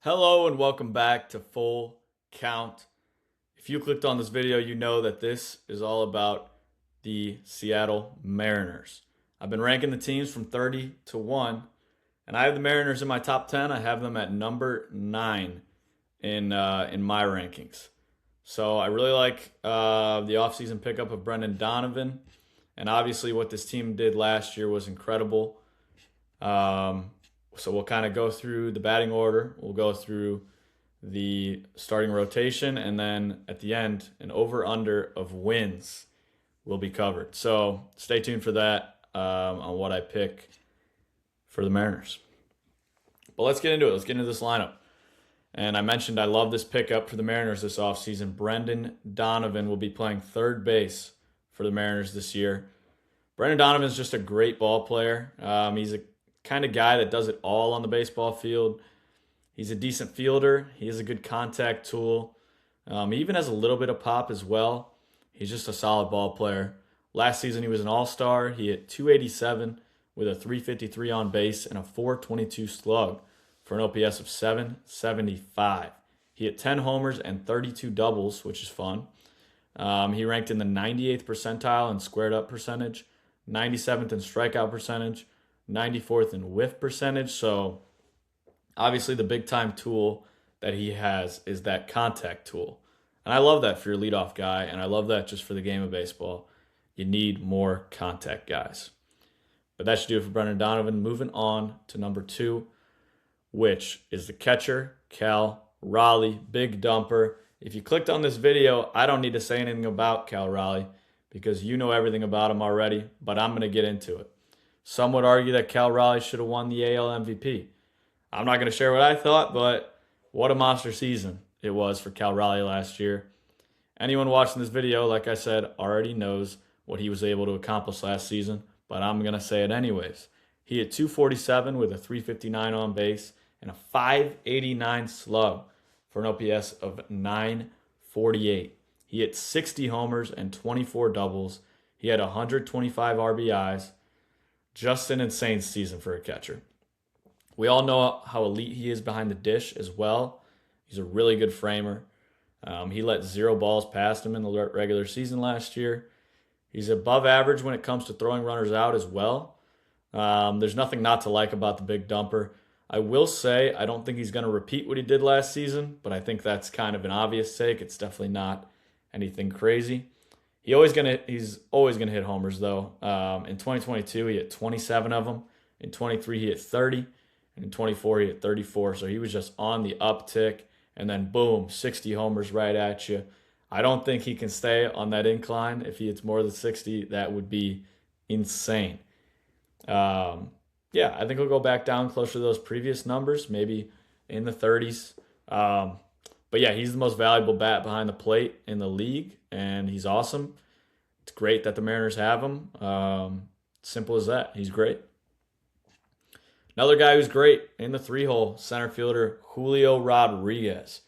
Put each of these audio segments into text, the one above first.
Hello and welcome back to Full Count. If you clicked on this video, you know that this is all about the Seattle Mariners. I've been ranking the teams from 30 to 1, and I have the Mariners in my top 10. I have them at number 9 in my rankings. So I really like the offseason pickup of Brendan Donovan, and obviously what this team did last year was incredible. Um, so we'll kind of go through the batting order. We'll go through the starting rotation, and then at the end, an over/under of wins will be covered. So stay tuned for that on what I pick for the Mariners. But let's get into it. Let's get into this lineup. And I mentioned I love this pickup for the Mariners this offseason. Brendan Donovan will be playing third base for the Mariners this year. Brendan Donovan is just a great ball player. He's a kind of guy that does it all on the baseball field. He's a decent fielder. He has a good contact tool. He even has a little bit of pop as well. He's just a solid ball player. Last season, he was an all-star. He hit 287 with a 353 on base and a 422 slug for an OPS of 775. He hit 10 homers and 32 doubles, which is fun. He ranked in the 98th percentile in squared up percentage, 97th in strikeout percentage, 94th in whiff percentage. So obviously the big time tool that he has is that contact tool. And I love that for your leadoff guy, and I love that just for the game of baseball. You need more contact guys. But that should do it for Brendan Donovan. Moving on to number 2, which is the catcher, Cal Raleigh, big dumper. If you clicked on this video, I don't need to say anything about Cal Raleigh because you know everything about him already, but I'm going to get into it. Some would argue that Cal Raleigh should have won the AL MVP. I'm not going to share what I thought, but what a monster season it was for Cal Raleigh last year. Anyone watching this video, like I said, already knows what he was able to accomplish last season, but I'm going to say it anyways. He hit 247 with a 359 on base and a 589 slug for an OPS of 948. He hit 60 homers and 24 doubles. He had 125 RBIs. Just an insane season for a catcher. We all know how elite he is behind the dish as well. He's a really good framer. He let 0 balls past him in the regular season last year. He's above average when it comes to throwing runners out as well. There's nothing not to like about the big dumper. I will say I don't think he's going to repeat what he did last season, but I think that's kind of an obvious take. It's definitely not anything crazy. He's always gonna hit homers though. In 2022, he hit 27 of them. In 23, he hit 30, and in 24, he hit 34. So he was just on the uptick, and then boom, 60 homers right at you. I don't think he can stay on that incline. If he hits more than 60, that would be insane. Yeah, I think he'll go back down closer to those previous numbers, maybe in the 30s. But yeah, he's the most valuable bat behind the plate in the league, and he's awesome. It's great that the Mariners have him. Simple as that. He's great. Another guy who's great in the 3-hole, center fielder Julio Rodriguez.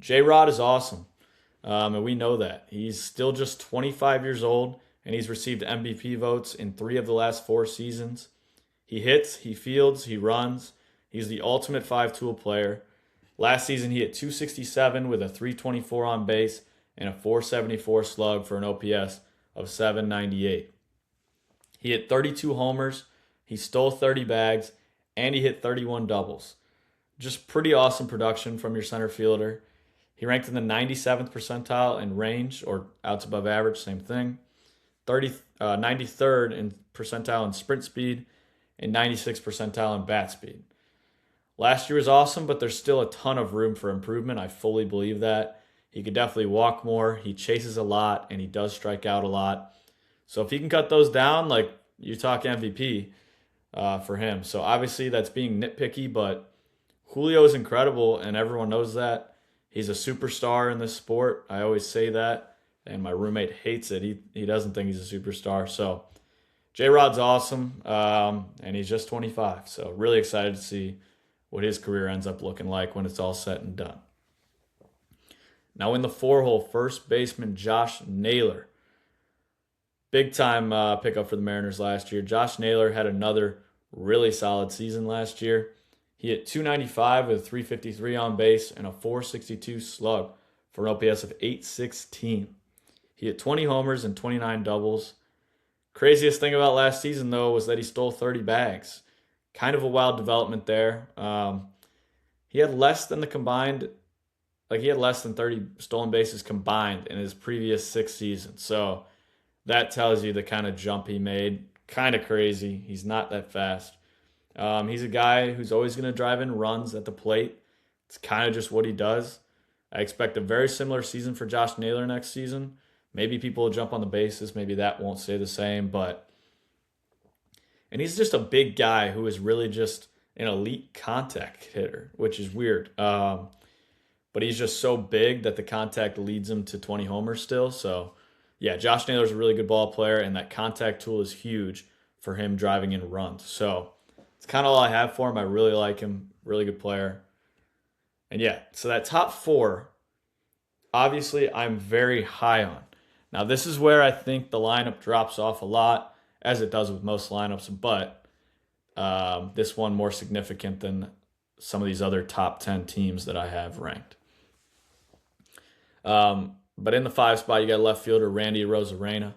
J-Rod is awesome, and we know that. He's still just 25 years old, and he's received MVP votes in 3 of the last 4 seasons. He hits, he fields, he runs. He's the ultimate 5-tool player. Last season, he hit 267 with a 324 on base and a 474 slug for an OPS of 798. He hit 32 homers, he stole 30 bags, and he hit 31 doubles. Just pretty awesome production from your center fielder. He ranked in the 97th percentile in range, or outs above average, same thing. 93rd in percentile in sprint speed, and 96th percentile in bat speed. Last year was awesome, but there's still a ton of room for improvement. I fully believe that. He could definitely walk more. He chases a lot, and he does strike out a lot. So if he can cut those down, like you talk MVP for him. So obviously that's being nitpicky, but Julio is incredible, and everyone knows that. He's a superstar in this sport. I always say that, and my roommate hates it. He doesn't think he's a superstar. So J-Rod's awesome, and he's just 25. So really excited to see what his career ends up looking like when it's all said and done. Now in the 4-hole, first baseman Josh Naylor. Big time pickup for the Mariners last year. Josh Naylor had another really solid season last year. He hit 295 with a 353 on base and a 462 slug for an OPS of 816. He hit 20 homers and 29 doubles. Craziest thing about last season, though, was that he stole 30 bags. Kind of a wild development there. He had less than the combined, like he had less than 30 stolen bases combined in his previous 6 seasons. So that tells you the kind of jump he made. Kind of crazy. He's not that fast. He's a guy who's always going to drive in runs at the plate. It's kind of just what he does. I expect a very similar season for Josh Naylor next season. Maybe people will jump on the bases. Maybe that won't stay the same. And he's just a big guy who is really just an elite contact hitter, which is weird. But he's just so big that the contact leads him to 20 homers still. So, yeah, Josh Naylor's a really good ball player, and that contact tool is huge for him driving in runs. So it's kind of all I have for him. I really like him. Really good player. And yeah, so that top 4, obviously I'm very high on. Now, this is where I think the lineup drops off a lot, as it does with most lineups, but this one more significant than some of these other top 10 teams that I have ranked. But in the 5 spot, you got left fielder Randy Arozarena.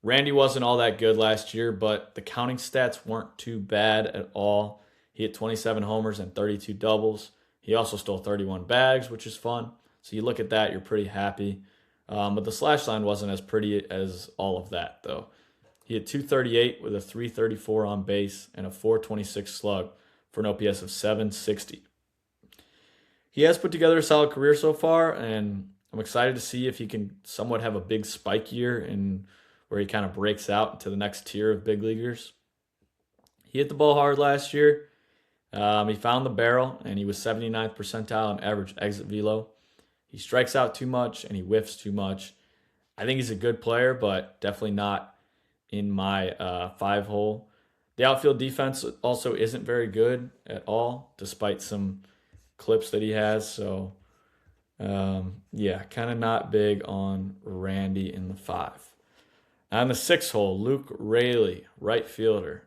Randy wasn't all that good last year, but the counting stats weren't too bad at all. He hit 27 homers and 32 doubles. He also stole 31 bags, which is fun. So you look at that, you're pretty happy. But the slash line wasn't as pretty as all of that, though. He hit 238 with a 334 on base and a 426 slug for an OPS of 760. He has put together a solid career so far, and I'm excited to see if he can somewhat have a big spike year in where he kind of breaks out into the next tier of big leaguers. He hit the ball hard last year. He found the barrel, and he was 79th percentile in average exit velo. He strikes out too much, and he whiffs too much. I think he's a good player, but definitely not in my 5-hole. The outfield defense also isn't very good at all, despite some clips that he has. So, yeah, kind of not big on Randy in the 5. Now in the 6-hole, Luke Raley, right fielder.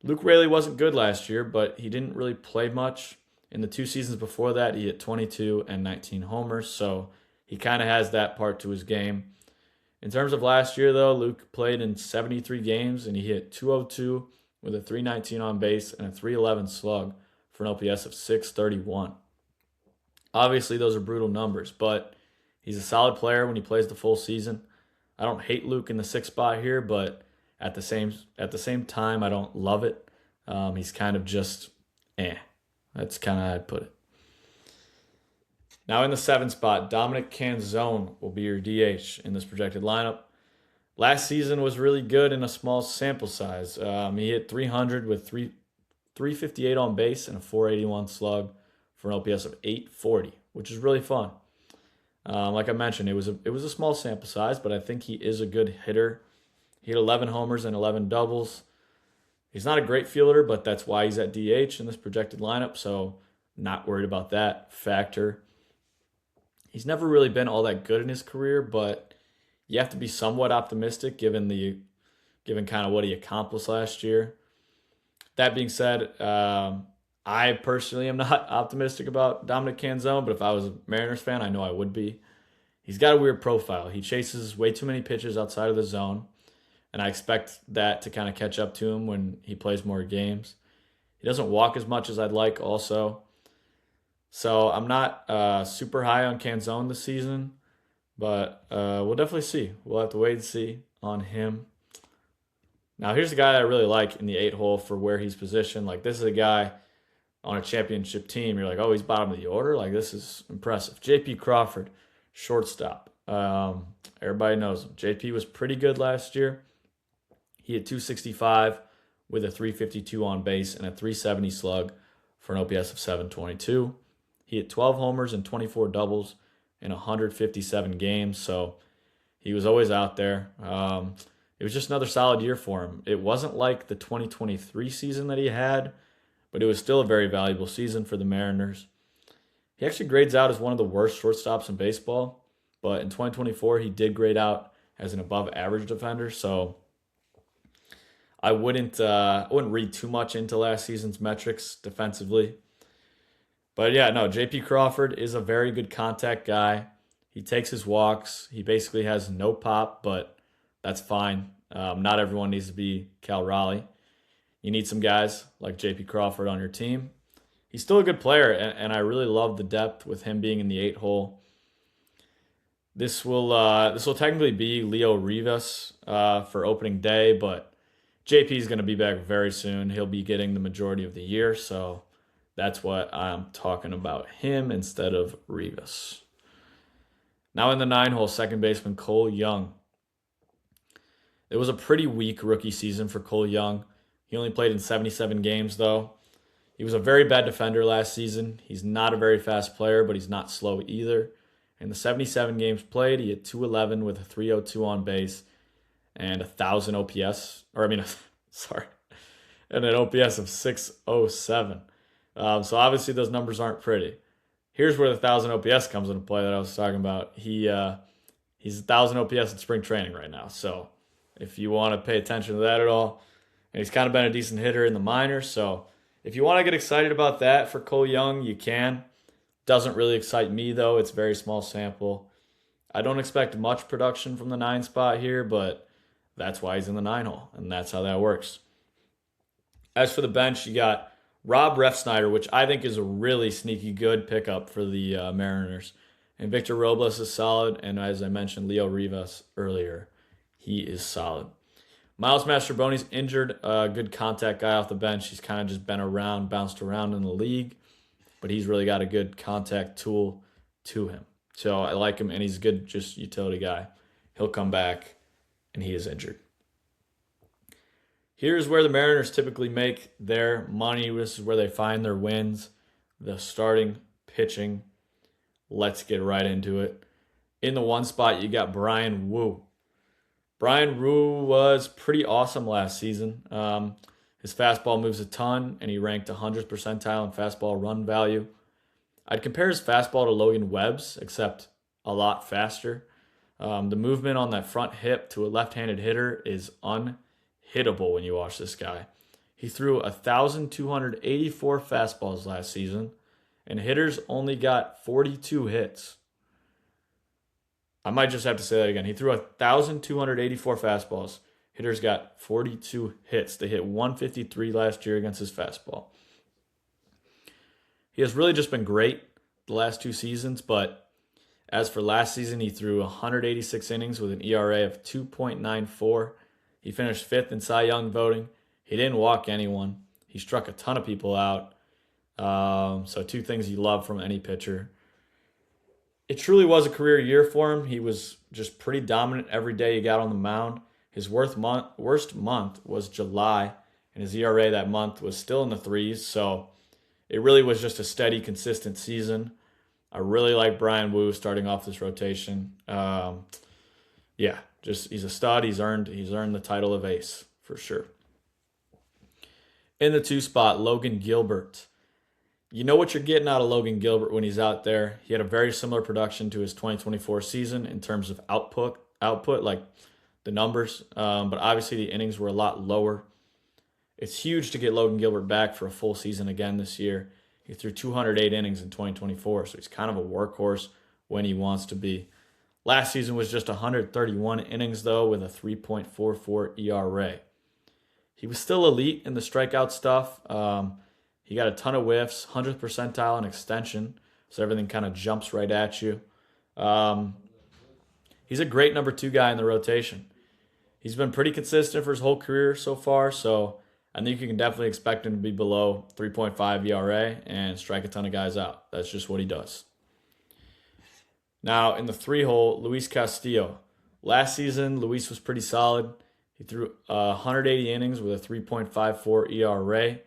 Luke Raley wasn't good last year, but he didn't really play much. In the 2 seasons before that, he hit 22 and 19 homers, so he kind of has that part to his game. In terms of last year, though, Luke played in 73 games, and he hit 202 with a 319 on base and a 311 slug for an OPS of 631. Obviously, those are brutal numbers, but he's a solid player when he plays the full season. I don't hate Luke in the 6th spot here, but at the same time, I don't love it. He's kind of just That's kind of how I'd put it. Now in the 7th spot, Dominic Canzone will be your DH in this projected lineup. Last season was really good in a small sample size. He hit 300 with 358 on base and a 481 slug for an OPS of 840, which is really fun. Like I mentioned, it was a small sample size, but I think he is a good hitter. He hit 11 homers and 11 doubles. He's not a great fielder, but that's why he's at DH in this projected lineup, so not worried about that factor. He's never really been all that good in his career, but you have to be somewhat optimistic given kind of what he accomplished last year. That being said, I personally am not optimistic about Dominic Canzone, but if I was a Mariners fan, I know I would be. He's got a weird profile. He chases way too many pitches outside of the zone, and I expect that to kind of catch up to him when he plays more games. He doesn't walk as much as I'd like also. So I'm not super high on Canzone this season, but we'll definitely see. We'll have to wait and see on him. Now here's a guy that I really like in the 8-hole for where he's positioned. Like, this is a guy on a championship team. You're like, oh, he's bottom of the order? Like, this is impressive. J.P. Crawford, shortstop. Everybody knows him. J.P. was pretty good last year. He had 265 with a 352 on base and a 370 slug for an OPS of 722. He hit 12 homers and 24 doubles in 157 games, so he was always out there. It was just another solid year for him. It wasn't like the 2023 season that he had, but it was still a very valuable season for the Mariners. He actually grades out as one of the worst shortstops in baseball, but in 2024 he did grade out as an above-average defender, so I wouldn't read too much into last season's metrics defensively. But yeah, no, JP Crawford is a very good contact guy. He takes his walks. He basically has no pop, but that's fine. Not everyone needs to be Cal Raleigh. You need some guys like JP Crawford on your team. He's still a good player, and I really love the depth with him being in the 8 hole. This will technically be Leo Rivas for opening day, but JP is going to be back very soon. He'll be getting the majority of the year, so that's what I'm talking about him instead of Rivas. Now in the 9 hole, second baseman Cole Young. It was a pretty weak rookie season for Cole Young. He only played in 77 games, though. He was a very bad defender last season. He's not a very fast player, but he's not slow either. In the 77 games played, he had 211 with a 302 on base and 1,000 OPS. Sorry, and an OPS of 607. So obviously those numbers aren't pretty. Here's where the 1,000 OPS comes into play that I was talking about. He's 1,000 OPS in spring training right now. So if you want to pay attention to that at all, and he's kind of been a decent hitter in the minors. So if you want to get excited about that for Cole Young, you can. Doesn't really excite me, though. It's a very small sample. I don't expect much production from the 9 spot here, but that's why he's in the 9 hole, and that's how that works. As for the bench, you got Rob Refsnyder, which I think is a really sneaky good pickup for the Mariners. And Victor Robles is solid, and as I mentioned, Leo Rivas earlier, he is solid. Miles Mastrobuoni's injured, a good contact guy off the bench. He's kind of just been around, bounced around in the league, but he's really got a good contact tool to him. So I like him, and he's a good just utility guy. He'll come back, and he is injured. Here's where the Mariners typically make their money. This is where they find their wins. The starting pitching. Let's get right into it. In the 1 spot, you got Bryan Woo. Bryan Woo was pretty awesome last season. His fastball moves a ton, and he ranked 100th percentile in fastball run value. I'd compare his fastball to Logan Webb's, except a lot faster. The movement on that front hip to a left-handed hitter is unhittable when you watch this guy. He threw 1,284 fastballs last season, and hitters only got 42 hits. I might just have to say that again. He threw 1,284 fastballs. Hitters got 42 hits. They hit 153 last year against his fastball. He has really just been great the last 2 seasons, but as for last season, he threw 186 innings with an ERA of 2.94. He finished 5th in Cy Young voting. He didn't walk anyone. He struck a ton of people out. So 2 things you love from any pitcher. It truly was a career year for him. He was just pretty dominant every day he got on the mound. His worst month was July, and his ERA that month was still in the 3s. So it really was just a steady, consistent season. I really like Bryan Woo starting off this rotation. He's a stud. He's earned the title of ace for sure. In the 2 spot, Logan Gilbert. You know what you're getting out of Logan Gilbert when he's out there. He had a very similar production to his 2024 season in terms of output like the numbers, but obviously the innings were a lot lower. It's huge to get Logan Gilbert back for a full season again this year. He threw 208 innings in 2024, so he's kind of a workhorse when he wants to be. Last season was just 131 innings, though, with a 3.44 ERA. He was still elite in the strikeout stuff. He got a ton of whiffs, 100th percentile in extension, so everything kind of jumps right at you. He's a great number 2 guy in the rotation. He's been pretty consistent for his whole career so far, so I think you can definitely expect him to be below 3.5 ERA and strike a ton of guys out. That's just what he does. Now, in the 3 hole, Luis Castillo. Last season, Luis was pretty solid. He threw 180 innings with a 3.54 ERA.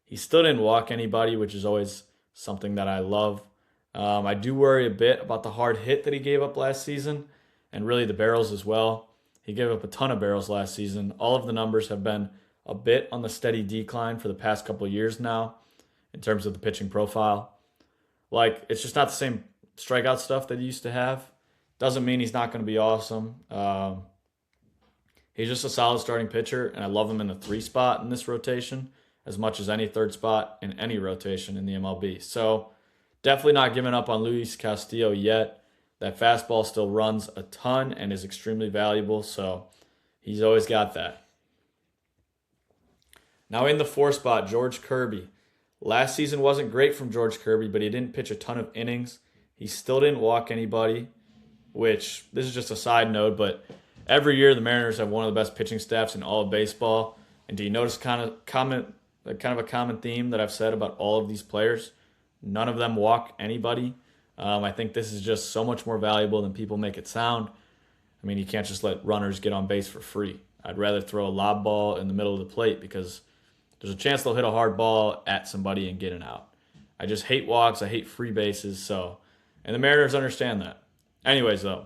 He still didn't walk anybody, which is always something that I love. I do worry a bit about the hard hit that he gave up last season, and really the barrels as well. He gave up a ton of barrels last season. All of the numbers have been a bit on the steady decline for the past couple of years now in terms of the pitching profile. Like, it's just not the same strikeout stuff that he used to have. Doesn't mean he's not going to be awesome. He's just a solid starting pitcher, and I love him in the 3 spot in this rotation as much as any 3rd spot in any rotation in the MLB. So definitely not giving up on Luis Castillo yet. That fastball still runs a ton and is extremely valuable, so he's always got that. Now in the 4 spot, George Kirby. Last season wasn't great from George Kirby, but he didn't pitch a ton of innings. He still didn't walk anybody, which, this is just a side note, but every year the Mariners have one of the best pitching staffs in all of baseball. And do you notice kind of a common theme that I've said about all of these players? None of them walk anybody. I think this is just so much more valuable than people make it sound. I mean, you can't just let runners get on base for free. I'd rather throw a lob ball in the middle of the plate because there's a chance they'll hit a hard ball at somebody and get an out. I just hate walks. I hate free bases. And the Mariners understand that. Anyways, though,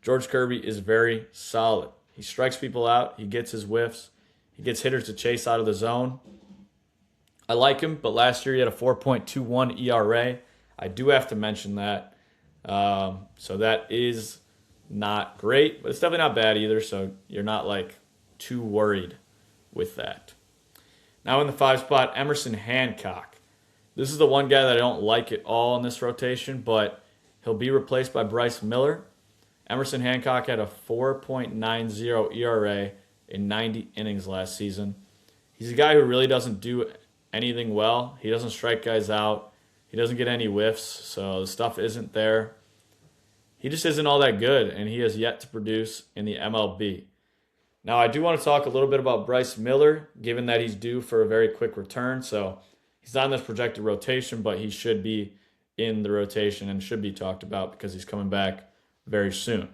George Kirby is very solid. He strikes people out. He gets his whiffs. He gets hitters to chase out of the zone. I like him, but last year he had a 4.21 ERA. I do have to mention that. So that is not great, but it's definitely not bad either, so you're not like too worried with that. Now in the 5 spot, Emerson Hancock. This is the one guy that I don't like at all in this rotation, but he'll be replaced by Bryce Miller. Emerson Hancock had a 4.90 ERA in 90 innings last season. He's a guy who really doesn't do anything well. He doesn't strike guys out. He doesn't get any whiffs, so the stuff isn't there. He just isn't all that good, and he has yet to produce in the MLB. Now, I do want to talk a little bit about Bryce Miller, given that he's due for a very quick return. So he's not in this projected rotation, but he should be in the rotation and should be talked about because he's coming back very soon.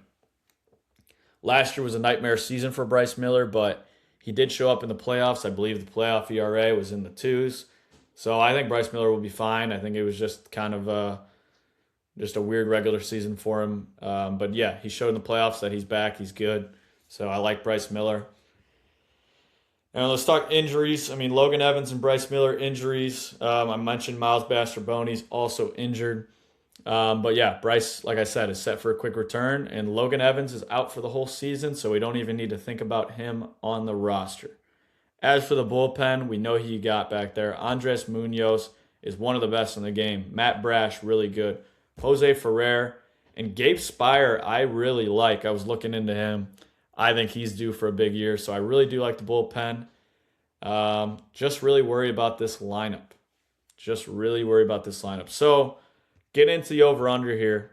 Last year was a nightmare season for Bryce Miller, but he did show up in the playoffs. I believe the playoff ERA was in the 2s. So I think Bryce Miller will be fine. I think it was just kind of just a weird regular season for him. But yeah, he showed in the playoffs that he's back. He's good. So I like Bryce Miller. And let's talk injuries. I mean, Logan Evans and Bryce Miller injuries. I mentioned Miles Baster-Boney's also injured. But yeah, Bryce, like I said, is set for a quick return. And Logan Evans is out for the whole season, so we don't even need to think about him on the roster. As for the bullpen, we know who you got back there. Andres Munoz is one of the best in the game. Matt Brash, really good. Jose Ferrer. And Gabe Spire, I really like. I was looking into him. I think he's due for a big year, so I really do like the bullpen. Just really worry about this lineup. So, get into the over-under here.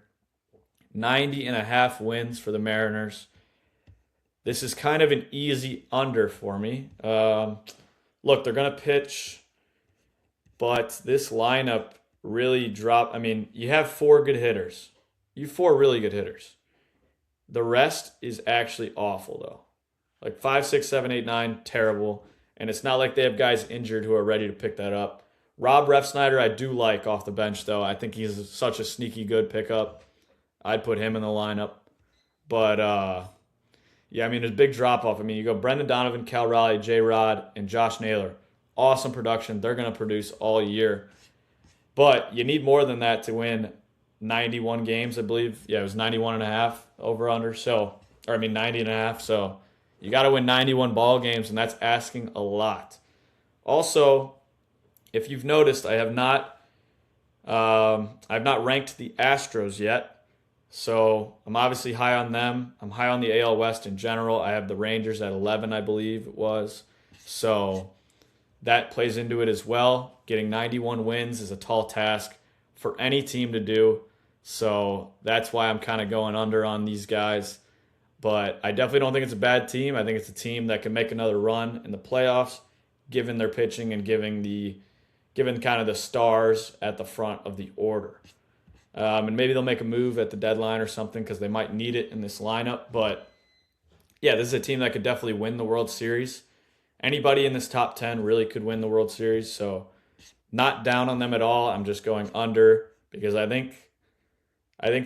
90.5 wins for the Mariners. This is kind of an easy under for me. Look, they're going to pitch, but this lineup really dropped. I mean, you have 4 good hitters. You have 4 really good hitters. The rest is actually awful, though. Like 5, 6, 7, 8, 9, terrible. And it's not like they have guys injured who are ready to pick that up. Rob Refsnyder, I do like off the bench, though. I think he's such a sneaky good pickup. I'd put him in the lineup. But, yeah, I mean, there's a big drop-off. I mean, you go Brendan Donovan, Cal Raleigh, J-Rod, and Josh Naylor. Awesome production. They're going to produce all year. But you need more than that to win 91 games, I believe. Yeah, it was 91.5 over-under. 90.5. So you got to win 91 ball games, and that's asking a lot. Also, if you've noticed, I have not ranked the Astros yet. So I'm obviously high on them. I'm high on the AL West in general. I have the Rangers at 11, I believe it was. So that plays into it as well. Getting 91 wins is a tall task for any team to do. So that's why I'm kind of going under on these guys. But I definitely don't think it's a bad team. I think it's a team that can make another run in the playoffs, given their pitching and given kind of the stars at the front of the order. And maybe they'll make a move at the deadline or something because they might need it in this lineup. But yeah, this is a team that could definitely win the World Series. Anybody in this top 10 really could win the World Series. So not down on them at all. I'm just going under because I think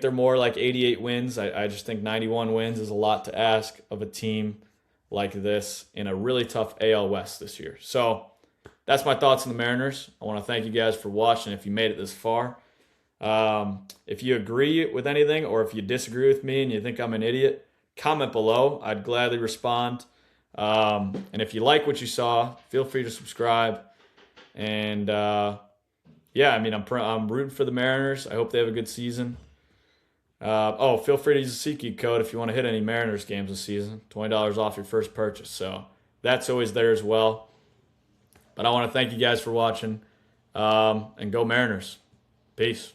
they're more like 88 wins. I just think 91 wins is a lot to ask of a team like this in a really tough AL West this year. So that's my thoughts on the Mariners. I want to thank you guys for watching if you made it this far. If you agree with anything or if you disagree with me and you think I'm an idiot, comment below. I'd gladly respond. And if you like what you saw, feel free to subscribe. And yeah, I mean, I'm rooting for the Mariners. I hope they have a good season. Feel free to use the SeatGeek code if you want to hit any Mariners games this season. $20 off your first purchase. So that's always there as well. But I want to thank you guys for watching. And go Mariners. Peace.